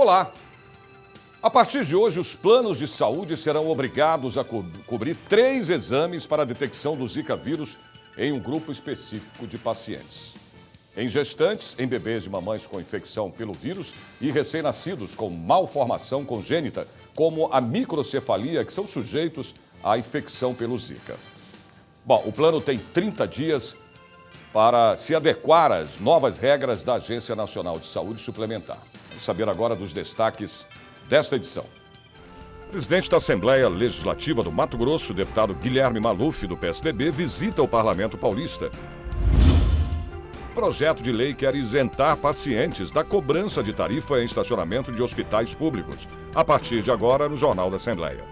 Olá! A partir de hoje, os planos de saúde serão obrigados a cobrir 3 exames para a detecção do Zika vírus em um grupo específico de pacientes. Em gestantes, em bebês de mamães com infecção pelo vírus e recém-nascidos com malformação congênita, como a microcefalia, que são sujeitos à infecção pelo Zika. Bom, o plano tem 30 dias para se adequar às novas regras da Agência Nacional de Saúde Suplementar. Vamos saber agora dos destaques desta edição. O presidente da Assembleia Legislativa do Mato Grosso, deputado Guilherme Maluf, do PSDB, visita o Parlamento Paulista. O projeto de lei quer isentar pacientes da cobrança de tarifa em estacionamento de hospitais públicos. A partir de agora, no Jornal da Assembleia.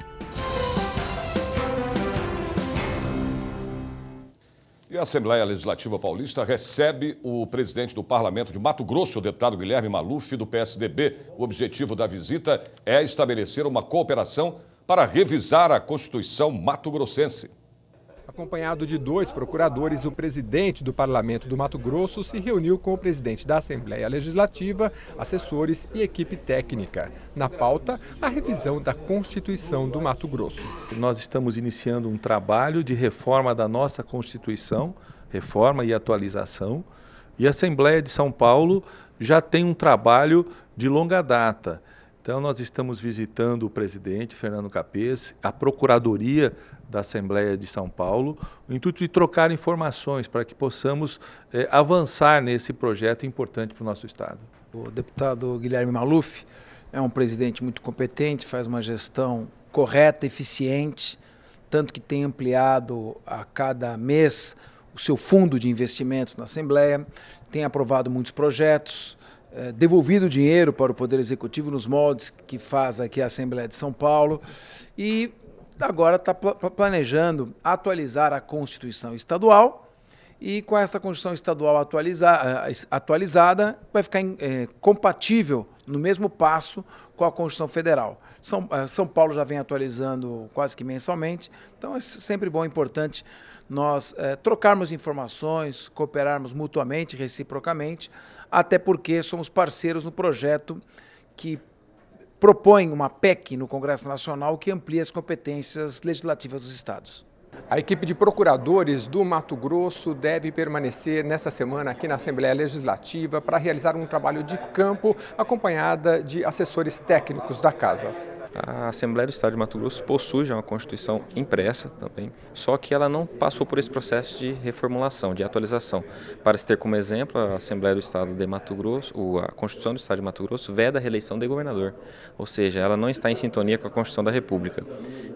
E a Assembleia Legislativa Paulista recebe o presidente do Parlamento de Mato Grosso, o deputado Guilherme Maluf, do PSDB. O objetivo da visita é estabelecer uma cooperação para revisar a Constituição mato-grossense. Acompanhado de 2 procuradores, o presidente do Parlamento do Mato Grosso se reuniu com o presidente da Assembleia Legislativa, assessores e equipe técnica. Na pauta, a revisão da Constituição do Mato Grosso. Nós estamos iniciando um trabalho de reforma da nossa Constituição, reforma e atualização, e a Assembleia de São Paulo já tem um trabalho de longa data. Então, nós estamos visitando o presidente, Fernando Capês, a Procuradoria da Assembleia de São Paulo, o intuito de trocar informações para que possamos avançar nesse projeto importante para o nosso Estado. O deputado Guilherme Maluf é um presidente muito competente, faz uma gestão correta, eficiente, tanto que tem ampliado a cada mês o seu fundo de investimentos na Assembleia, tem aprovado muitos projetos, devolvido dinheiro para o Poder Executivo nos moldes que faz aqui a Assembleia de São Paulo e agora está planejando atualizar a Constituição Estadual e com essa Constituição Estadual atualizada vai ficar compatível no mesmo passo com a Constituição Federal. São Paulo já vem atualizando quase que mensalmente, então é sempre bom e importante nós trocarmos informações, cooperarmos mutuamente, reciprocamente, até porque somos parceiros no projeto que propõe uma PEC no Congresso Nacional que amplia as competências legislativas dos estados. A equipe de procuradores do Mato Grosso deve permanecer nesta semana aqui na Assembleia Legislativa para realizar um trabalho de campo acompanhada de assessores técnicos da Casa. A Assembleia do Estado de Mato Grosso possui já uma Constituição impressa também, só que ela não passou por esse processo de reformulação, de atualização. Para se ter como exemplo, a Assembleia do Estado de Mato Grosso, a Constituição do Estado de Mato Grosso veda a reeleição de governador, ou seja, ela não está em sintonia com a Constituição da República.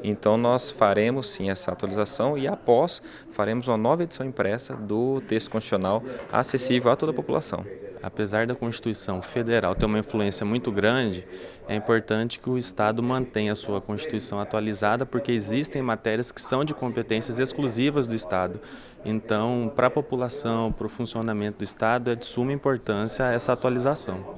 Então nós faremos sim essa atualização e após faremos uma nova edição impressa do texto constitucional acessível a toda a população. Apesar da Constituição Federal ter uma influência muito grande, é importante que o Estado mantenha a sua Constituição atualizada, porque existem matérias que são de competências exclusivas do Estado. Então, para a população, para o funcionamento do Estado, é de suma importância essa atualização.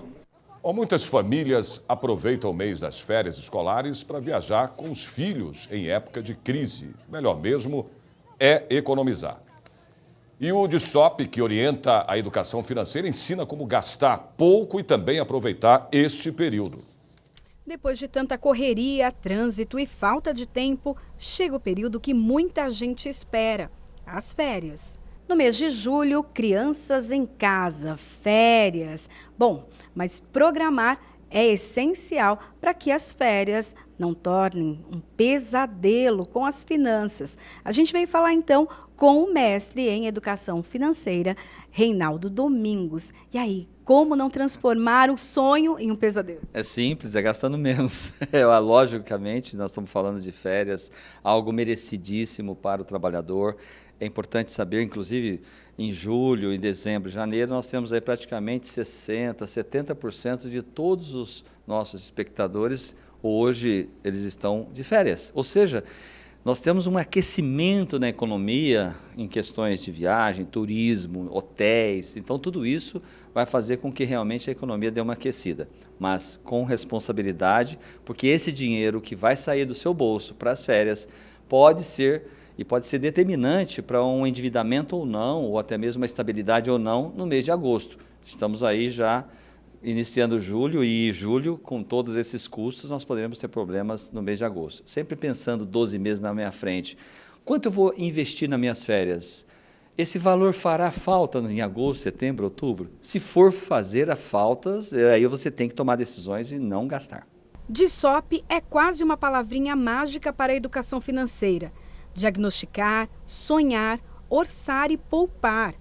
Muitas famílias aproveitam o mês das férias escolares para viajar com os filhos em época de crise. Melhor mesmo é economizar. E o DISOP, que orienta a educação financeira, ensina como gastar pouco e também aproveitar este período. Depois de tanta correria, trânsito e falta de tempo, chega o período que muita gente espera, as férias. No mês de julho, crianças em casa, férias. Bom, mas programar é essencial para que as férias não tornem um pesadelo com as finanças. A gente vem falar então com o mestre em educação financeira, Reinaldo Domingos. E aí, como não transformar o sonho em um pesadelo? É simples, é gastando menos. Logicamente, nós estamos falando de férias, algo merecidíssimo para o trabalhador. É importante saber, inclusive, em julho, em dezembro, janeiro, nós temos aí praticamente 60%, 70% de todos os nossos espectadores, hoje, eles estão de férias. Ou seja, nós temos um aquecimento na economia em questões de viagem, turismo, hotéis. Então, tudo isso vai fazer com que realmente a economia dê uma aquecida. Mas com responsabilidade, porque esse dinheiro que vai sair do seu bolso para as férias pode ser determinante para um endividamento ou não, ou até mesmo uma estabilidade ou não no mês de agosto. Estamos aí já iniciando julho, e julho, com todos esses custos, nós poderemos ter problemas no mês de agosto. Sempre pensando 12 meses na minha frente. Quanto eu vou investir nas minhas férias? Esse valor fará falta em agosto, setembro, outubro? Se for fazer a falta, aí você tem que tomar decisões e não gastar. DISOP é quase uma palavrinha mágica para a educação financeira. Diagnosticar, sonhar, orçar e poupar.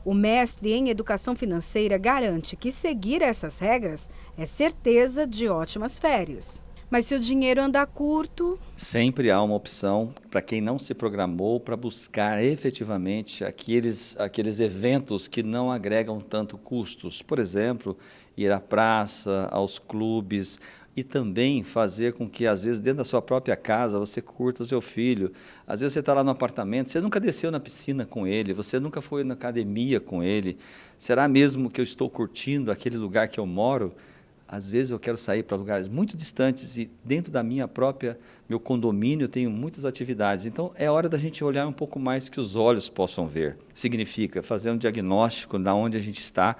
O mestre em educação financeira garante que seguir essas regras é certeza de ótimas férias. Mas se o dinheiro anda curto... Sempre há uma opção para quem não se programou para buscar efetivamente aqueles eventos que não agregam tanto custos. Por exemplo, ir à praça, aos clubes e também fazer com que, às vezes, dentro da sua própria casa, você curta o seu filho. Às vezes você está lá no apartamento, você nunca desceu na piscina com ele, você nunca foi na academia com ele. Será mesmo que eu estou curtindo aquele lugar que eu moro? Às vezes eu quero sair para lugares muito distantes e dentro da meu condomínio eu tenho muitas atividades. Então é hora da gente olhar um pouco mais que os olhos possam ver. Significa fazer um diagnóstico de onde a gente está,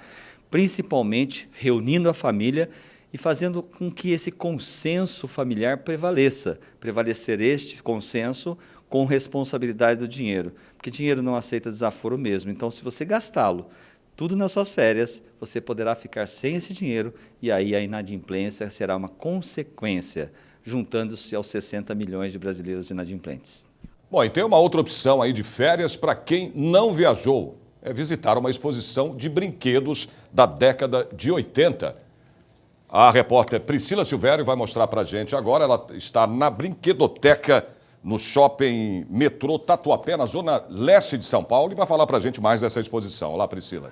principalmente reunindo a família e fazendo com que esse consenso familiar prevaleça. Prevalecer este consenso com responsabilidade do dinheiro. Porque dinheiro não aceita desaforo mesmo. Então se você gastá-lo tudo nas suas férias, você poderá ficar sem esse dinheiro e aí a inadimplência será uma consequência, juntando-se aos 60 milhões de brasileiros inadimplentes. Bom, e tem uma outra opção aí de férias para quem não viajou. É visitar uma exposição de brinquedos da década de 80. A repórter Priscila Silvério vai mostrar para a gente agora. Ela está na Brinquedoteca, no Shopping Metrô Tatuapé, na zona leste de São Paulo, e vai falar para a gente mais dessa exposição. Olá, Priscila.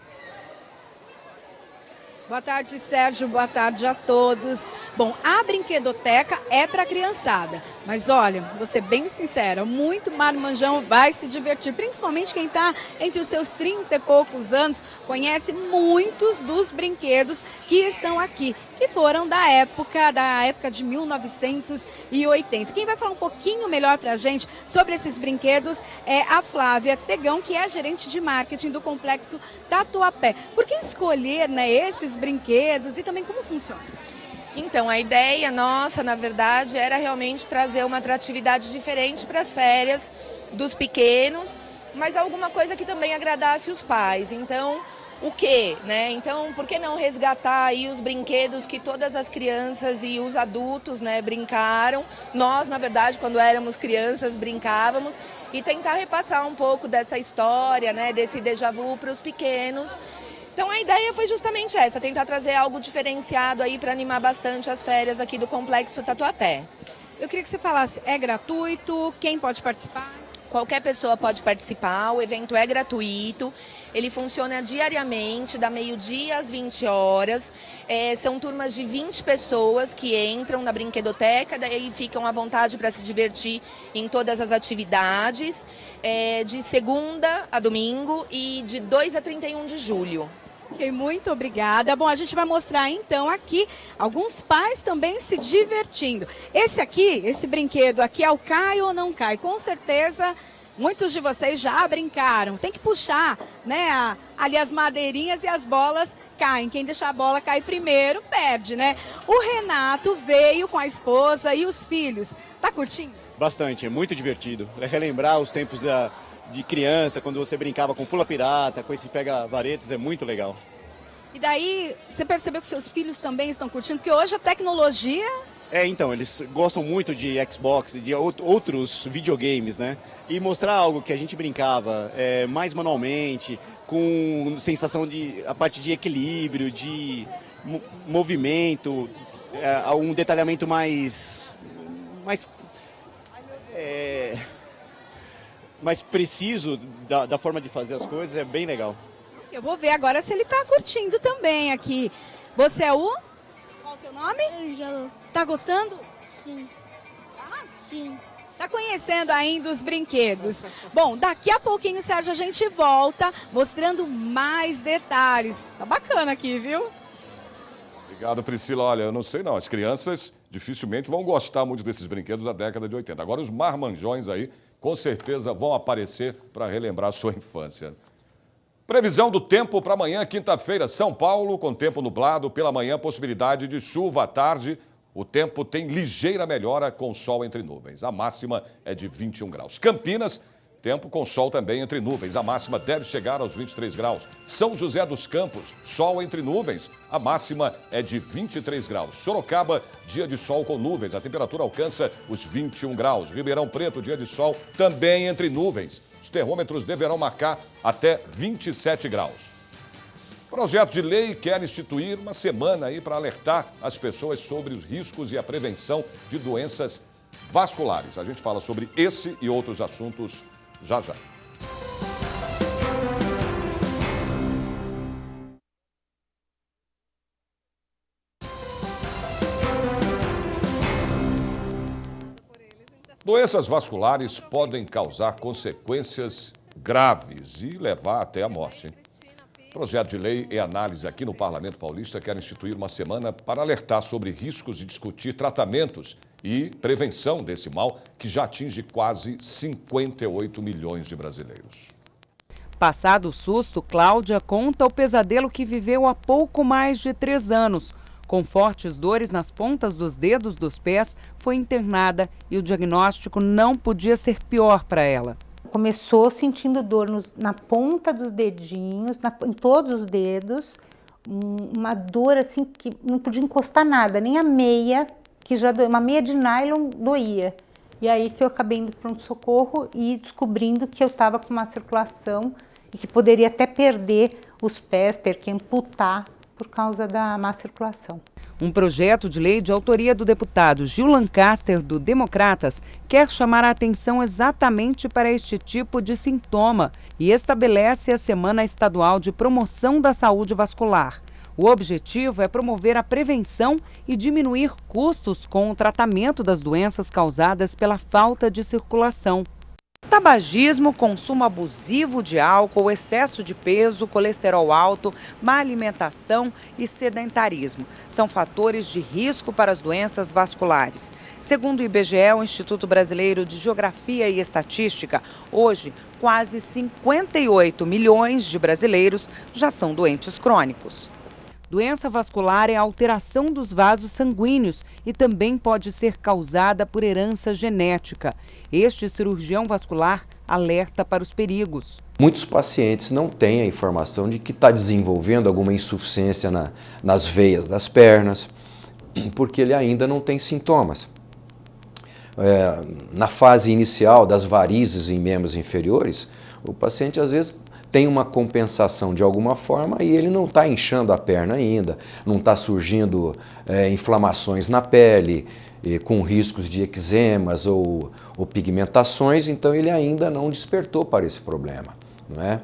Boa tarde, Sérgio. Boa tarde a todos. Bom, a Brinquedoteca é para criançada, mas olha, vou ser bem sincera, muito marmanjão vai se divertir, principalmente quem está entre os seus 30 e poucos anos, conhece muitos dos brinquedos que estão aqui, que foram da época de 1980. Quem vai falar um pouquinho melhor para a gente sobre esses brinquedos é a Flávia Tegão, que é a gerente de marketing do Complexo Tatuapé. Por que escolher, né, esses brinquedos e também como funciona? Então, a ideia nossa, na verdade, era realmente trazer uma atratividade diferente para as férias dos pequenos, mas alguma coisa que também agradasse os pais. Então, o quê, né? Então, por que não resgatar aí os brinquedos que todas as crianças e os adultos, né, brincaram? Nós, na verdade, quando éramos crianças, brincávamos, e tentar repassar um pouco dessa história, né, desse déjà vu para os pequenos. Então a ideia foi justamente essa, tentar trazer algo diferenciado aí para animar bastante as férias aqui do Complexo Tatuapé. Eu queria que você falasse, é gratuito? Quem pode participar? Qualquer pessoa pode participar, o evento é gratuito, ele funciona diariamente, da meio-dia às 20 horas. São turmas de 20 pessoas que entram na Brinquedoteca, daí ficam à vontade para se divertir em todas as atividades, de segunda a domingo e de 2 a 31 de julho. Ok, muito obrigada. Bom, a gente vai mostrar então aqui alguns pais também se divertindo. Esse brinquedo aqui é o cai ou não cai? Com certeza muitos de vocês já brincaram. Tem que puxar, né, ali as madeirinhas e as bolas caem. Quem deixar a bola cair primeiro perde, né? O Renato veio com a esposa e os filhos. Tá curtindo? Bastante, é muito divertido. É relembrar os tempos de criança, quando você brincava com pula-pirata, com esse pega-varetas, é muito legal. E daí, você percebeu que seus filhos também estão curtindo? Porque hoje a tecnologia... Então, eles gostam muito de Xbox, de outros videogames, né? E mostrar algo que a gente brincava mais manualmente, com sensação a parte de equilíbrio, de movimento, um detalhamento mais preciso da forma de fazer as coisas, é bem legal. Eu vou ver agora se ele está curtindo também aqui. Você é o? Qual o seu nome? Ângelo. Tá gostando? Sim. Tá? Sim. Tá conhecendo ainda os brinquedos. Bom, daqui a pouquinho, Sérgio, a gente volta mostrando mais detalhes. Tá bacana aqui, viu? Obrigado, Priscila. Olha, eu não sei não, as crianças dificilmente vão gostar muito desses brinquedos da década de 80. Agora os marmanjões aí, com certeza, vão aparecer para relembrar a sua infância. Previsão do tempo para amanhã, quinta-feira, São Paulo, com tempo nublado. Pela manhã, possibilidade de chuva à tarde. O tempo tem ligeira melhora com sol entre nuvens. A máxima é de 21 graus. Campinas, tempo com sol também entre nuvens. A máxima deve chegar aos 23 graus. São José dos Campos, sol entre nuvens. A máxima é de 23 graus. Sorocaba, dia de sol com nuvens. A temperatura alcança os 21 graus. Ribeirão Preto, dia de sol também entre nuvens. Os termômetros deverão marcar até 27 graus. Projeto de lei quer instituir uma semana aí para alertar as pessoas sobre os riscos e a prevenção de doenças vasculares. A gente fala sobre esse e outros assuntos já já. Doenças vasculares podem causar consequências graves e levar até a morte. Projeto de lei em análise aqui no Parlamento Paulista quer instituir uma semana para alertar sobre riscos e discutir tratamentos e prevenção desse mal que já atinge quase 58 milhões de brasileiros. Passado o susto, Cláudia conta o pesadelo que viveu há pouco mais de 3 anos. Com fortes dores nas pontas dos dedos dos pés, foi internada e o diagnóstico não podia ser pior para ela. Começou sentindo dor na ponta dos dedinhos, em todos os dedos, uma dor assim que não podia encostar nada, nem a meia, que já doía, uma meia de nylon doía. E aí que eu acabei indo para pronto-socorro e descobrindo que eu estava com uma circulação e que poderia até perder os pés, ter que amputar por causa da má circulação. Um projeto de lei de autoria do deputado Gil Lancaster, do Democratas, quer chamar a atenção exatamente para este tipo de sintoma e estabelece a Semana Estadual de Promoção da Saúde Vascular. O objetivo é promover a prevenção e diminuir custos com o tratamento das doenças causadas pela falta de circulação. Tabagismo, consumo abusivo de álcool, excesso de peso, colesterol alto, má alimentação e sedentarismo são fatores de risco para as doenças vasculares. Segundo o IBGE, o Instituto Brasileiro de Geografia e Estatística, hoje quase 58 milhões de brasileiros já são doentes crônicos. Doença vascular é a alteração dos vasos sanguíneos e também pode ser causada por herança genética. Este cirurgião vascular alerta para os perigos. Muitos pacientes não têm a informação de que está desenvolvendo alguma insuficiência nas veias das pernas, porque ele ainda não tem sintomas. Na fase inicial das varizes em membros inferiores, o paciente às vezes tem uma compensação de alguma forma e ele não está inchando a perna ainda, não está surgindo inflamações na pele, com riscos de eczemas ou pigmentações, então ele ainda não despertou para esse problema. Não é?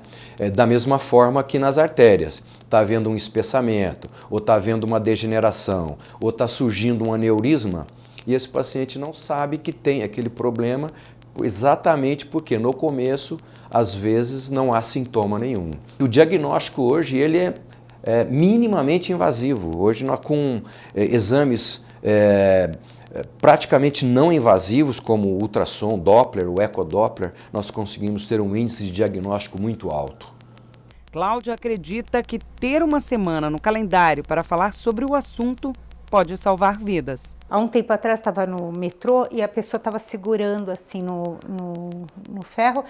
Da mesma forma que nas artérias, está havendo um espessamento, ou está havendo uma degeneração, ou está surgindo um aneurisma, e esse paciente não sabe que tem aquele problema exatamente porque no começo às vezes não há sintoma nenhum. O diagnóstico hoje ele é minimamente invasivo. Hoje nós com exames praticamente não invasivos como o ultrassom, Doppler, o ecodoppler, nós conseguimos ter um índice de diagnóstico muito alto. Cláudia acredita que ter uma semana no calendário para falar sobre o assunto pode salvar vidas. Há um tempo atrás estava no metrô e a pessoa estava segurando assim no ferro.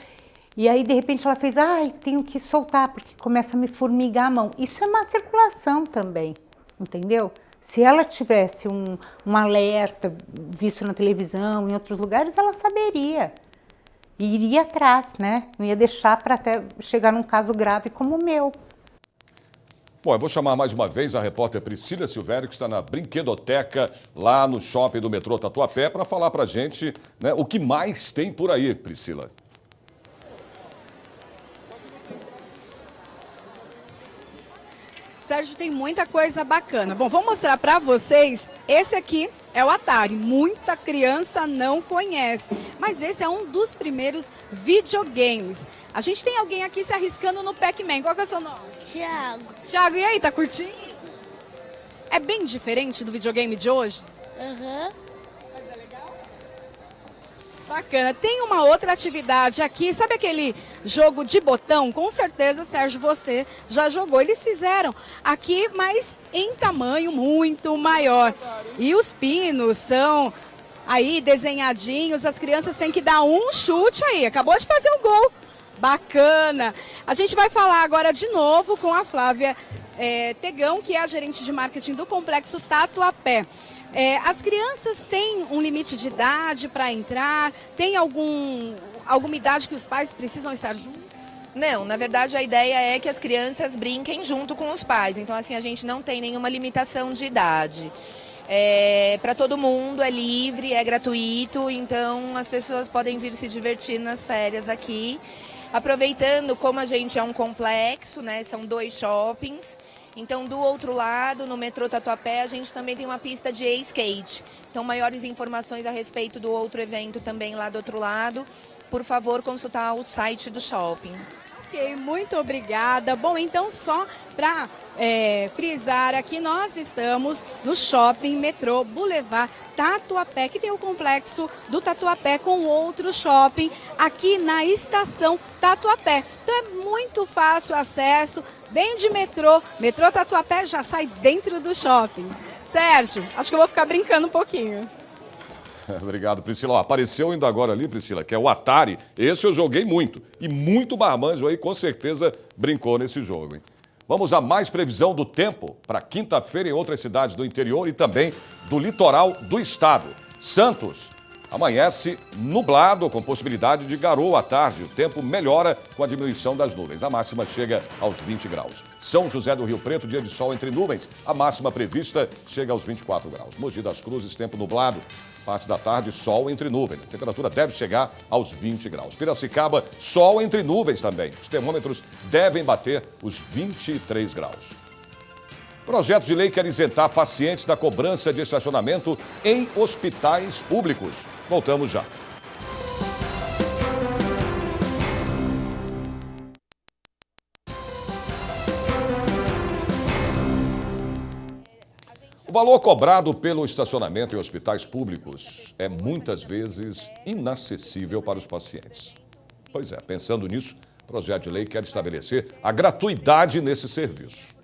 E aí, de repente, ela fez, tenho que soltar, porque começa a me formigar a mão. Isso é má circulação também, entendeu? Se ela tivesse um alerta visto na televisão, em outros lugares, ela saberia. E iria atrás, né? Não ia deixar para até chegar num caso grave como o meu. Bom, eu vou chamar mais uma vez a repórter Priscila Silvério, que está na Brinquedoteca, lá no shopping do metrô Tatuapé, para falar para a gente, né, o que mais tem por aí, Priscila. Sérgio, tem muita coisa bacana. Bom, vou mostrar para vocês. Esse aqui é o Atari. Muita criança não conhece. Mas esse é um dos primeiros videogames. A gente tem alguém aqui se arriscando no Pac-Man. Qual que é o seu nome? Thiago. Thiago, e aí, tá curtindo? É bem diferente do videogame de hoje? Aham. Mas é legal? Bacana. Tem uma outra atividade aqui, sabe aquele jogo de botão? Com certeza, Sérgio, você já jogou. Eles fizeram aqui, mas em tamanho muito maior. E os pinos são aí desenhadinhos, as crianças têm que dar um chute aí. Acabou de fazer um gol. Bacana. A gente vai falar agora de novo com a Flávia Tegão, que é a gerente de marketing do Complexo Tatuapé. As crianças têm um limite de idade para entrar? Tem alguma idade que os pais precisam estar juntos? Não, na verdade a ideia é que as crianças brinquem junto com os pais. Então assim, a gente não tem nenhuma limitação de idade. Para todo mundo, é livre, é gratuito, então as pessoas podem vir se divertir nas férias aqui. Aproveitando, como a gente é um complexo, né, são 2 shoppings. Então, do outro lado, no metrô Tatuapé, a gente também tem uma pista de skate. Então, maiores informações a respeito do outro evento também lá do outro lado, por favor, consultar o site do shopping. Ok, muito obrigada. Bom, então só para frisar aqui, nós estamos no Shopping Metrô Boulevard Tatuapé, que tem o complexo do Tatuapé com outro shopping aqui na estação Tatuapé. Então é muito fácil o acesso, vem de metrô Tatuapé, já sai dentro do shopping. Sérgio, acho que eu vou ficar brincando um pouquinho. Obrigado, Priscila. Ó, apareceu ainda agora ali, Priscila, que é o Atari. Esse eu joguei muito. E muito marmanjo aí, com certeza, brincou nesse jogo, hein? Vamos a mais previsão do tempo para quinta-feira em outras cidades do interior e também do litoral do estado. Santos amanhece nublado, com possibilidade de garoa à tarde. O tempo melhora com a diminuição das nuvens. A máxima chega aos 20 graus. São José do Rio Preto, dia de sol entre nuvens. A máxima prevista chega aos 24 graus. Mogi das Cruzes, tempo nublado. Parte da tarde, sol entre nuvens. A temperatura deve chegar aos 20 graus. Piracicaba, sol entre nuvens também. Os termômetros devem bater os 23 graus. Projeto de lei quer isentar pacientes da cobrança de estacionamento em hospitais públicos. Voltamos já. O valor cobrado pelo estacionamento em hospitais públicos é muitas vezes inacessível para os pacientes. Pois é, pensando nisso, o projeto de lei quer estabelecer a gratuidade nesse serviço.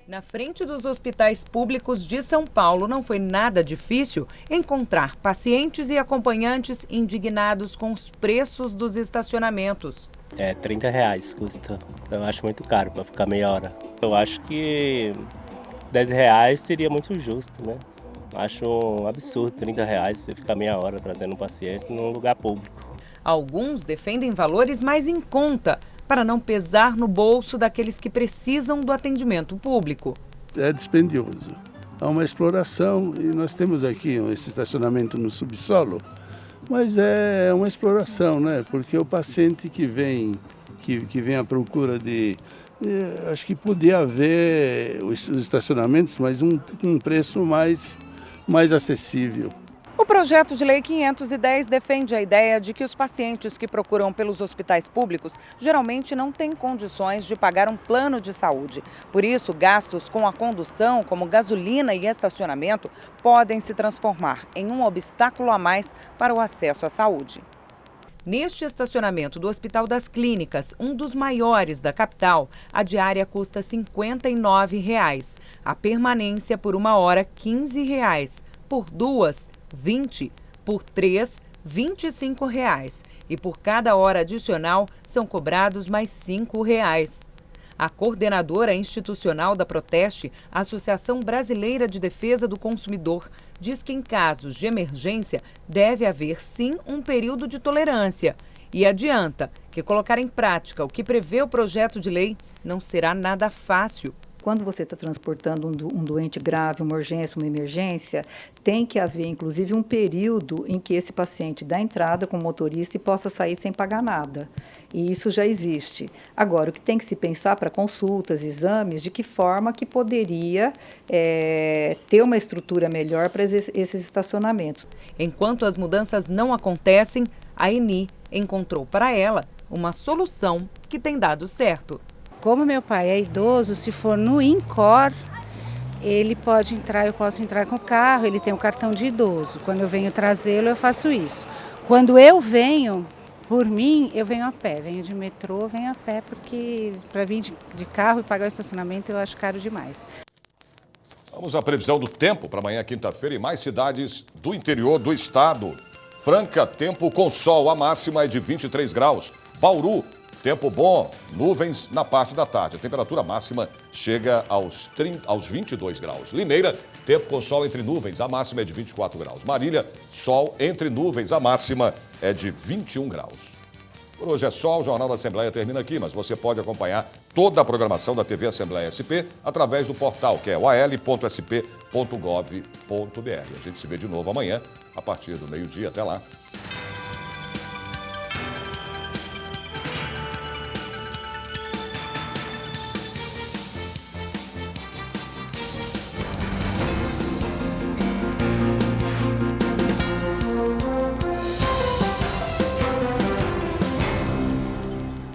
Na frente dos hospitais públicos de São Paulo, não foi nada difícil encontrar pacientes e acompanhantes indignados com os preços dos estacionamentos. R$30 custa. Eu acho muito caro para ficar meia hora. Eu acho que R$10 seria muito justo, né? Acho um absurdo R$30 você ficar meia hora tratando um paciente num lugar público. Alguns defendem valores mais em conta, para não pesar no bolso daqueles que precisam do atendimento público. É dispendioso. Há uma exploração e nós temos aqui esse estacionamento no subsolo, mas é uma exploração, né? Porque o paciente que vem à procura de... acho que podia haver os estacionamentos, mas um preço mais acessível. O projeto de lei 510 defende a ideia de que os pacientes que procuram pelos hospitais públicos geralmente não têm condições de pagar um plano de saúde. Por isso, gastos com a condução, como gasolina e estacionamento, podem se transformar em um obstáculo a mais para o acesso à saúde. Neste estacionamento do Hospital das Clínicas, um dos maiores da capital, a diária custa R$ 59,00. A permanência por 1 hora, R$ 15,00. Por 2, R$ 20, por 3, R$ 25,00. E por cada hora adicional são cobrados mais R$ 5,00. A coordenadora institucional da Proteste, a Associação Brasileira de Defesa do Consumidor, diz que em casos de emergência deve haver sim um período de tolerância e adianta que colocar em prática o que prevê o projeto de lei não será nada fácil. Quando você está transportando um doente grave, uma urgência, uma emergência, tem que haver, inclusive, um período em que esse paciente dá entrada com o motorista e possa sair sem pagar nada. E isso já existe. Agora, o que tem que se pensar para consultas, exames, de que forma que poderia ter uma estrutura melhor para esses estacionamentos. Enquanto as mudanças não acontecem, a Eni encontrou para ela uma solução que tem dado certo. Como meu pai é idoso, se for no INCOR, ele pode entrar, eu posso entrar com o carro, ele tem um cartão de idoso. Quando eu venho trazê-lo, eu faço isso. Quando eu venho, por mim, eu venho a pé. Venho de metrô, venho a pé, porque para vir de carro e pagar o estacionamento eu acho caro demais. Vamos à previsão do tempo para amanhã, quinta-feira, em mais cidades do interior do estado. Franca, tempo com sol, a máxima é de 23 graus. Bauru, tempo bom, nuvens na parte da tarde. A temperatura máxima chega aos 22 graus. Limeira, tempo com sol entre nuvens, a máxima é de 24 graus. Marília, sol entre nuvens, a máxima é de 21 graus. Por hoje é só, o Jornal da Assembleia termina aqui, mas você pode acompanhar toda a programação da TV Assembleia SP através do portal, que é o al.sp.gov.br. A gente se vê de novo amanhã, a partir do meio-dia. Até lá.